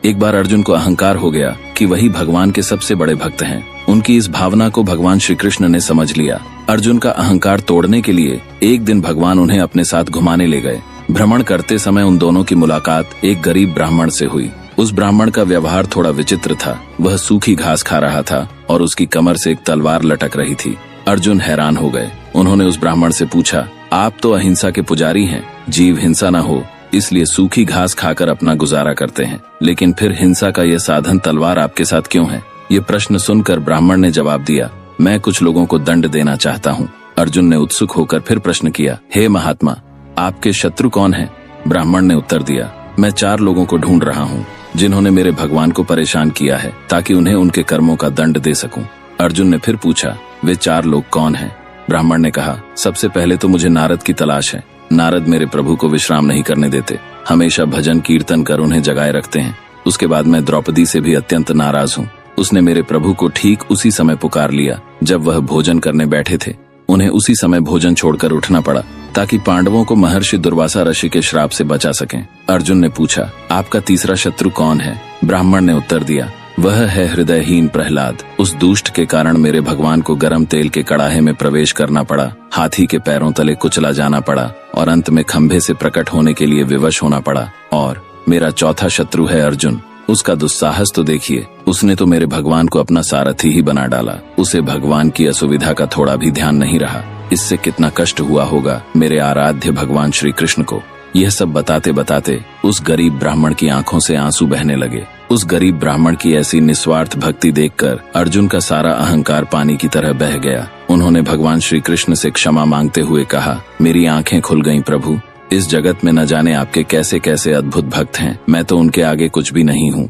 एक बार अर्जुन को अहंकार हो गया कि वही भगवान के सबसे बड़े भक्त हैं। उनकी इस भावना को भगवान श्री कृष्ण ने समझ लिया। अर्जुन का अहंकार तोड़ने के लिए एक दिन भगवान उन्हें अपने साथ घुमाने ले गए। भ्रमण करते समय उन दोनों की मुलाकात एक गरीब ब्राह्मण से हुई। उस ब्राह्मण का व्यवहार थोड़ा विचित्र था। वह सूखी घास खा रहा था और उसकी कमर से एक तलवार लटक रही थी। अर्जुन हैरान हो गए। उन्होंने उस ब्राह्मण से पूछा, आप तो अहिंसा के पुजारी हैं, जीव हिंसा न हो इसलिए सूखी घास खाकर अपना गुजारा करते हैं, लेकिन फिर हिंसा का यह साधन तलवार आपके साथ क्यों है? ये प्रश्न सुनकर ब्राह्मण ने जवाब दिया, मैं कुछ लोगों को दंड देना चाहता हूँ। अर्जुन ने उत्सुक होकर फिर प्रश्न किया, हे महात्मा, आपके शत्रु कौन है? ब्राह्मण ने उत्तर दिया, मैं 4 लोगों को ढूंढ रहा हूँ जिन्होंने मेरे भगवान को परेशान किया है, ताकि उन्हें उनके कर्मों का दंड दे सकूं। अर्जुन ने फिर पूछा, वे 4 लोग कौन हैं? ब्राह्मण ने कहा, सबसे पहले तो मुझे नारद की तलाश है। नारद मेरे प्रभु को विश्राम नहीं करने देते, हमेशा भजन कीर्तन कर उन्हें जगाए रखते हैं। उसके बाद मैं द्रौपदी से भी अत्यंत नाराज हूँ। उसने मेरे प्रभु को ठीक उसी समय पुकार लिया जब वह भोजन करने बैठे थे। उन्हें उसी समय भोजन छोड़कर उठना पड़ा ताकि पांडवों को महर्षि दुर्वासा ऋषि के श्राप से बचा सकें। अर्जुन ने पूछा, आपका तीसरा शत्रु कौन है? ब्राह्मण ने उत्तर दिया, वह है हृदयहीन प्रहलाद। उस दुष्ट के कारण मेरे भगवान को गरम तेल के कड़ाहे में प्रवेश करना पड़ा, हाथी के पैरों तले कुचला जाना पड़ा और अंत में खंभे से प्रकट होने के लिए विवश होना पड़ा। और मेरा चौथा शत्रु है अर्जुन। उसका दुस्साहस तो देखिए, उसने तो मेरे भगवान को अपना सारथी ही बना डाला। उसे भगवान की असुविधा का थोड़ा भी ध्यान नहीं रहा। इससे कितना कष्ट हुआ होगा मेरे आराध्य भगवान श्री कृष्ण को। यह सब बताते बताते उस गरीब ब्राह्मण की आंखों से आंसू बहने लगे। उस गरीब ब्राह्मण की ऐसी निस्वार्थ भक्ति देखकर अर्जुन का सारा अहंकार पानी की तरह बह गया। उन्होंने भगवान श्री कृष्ण से क्षमा मांगते हुए कहा, मेरी आंखें खुल गईं प्रभु। इस जगत में न जाने आपके कैसे कैसे अद्भुत भक्त हैं, मैं तो उनके आगे कुछ भी नहीं हूँ।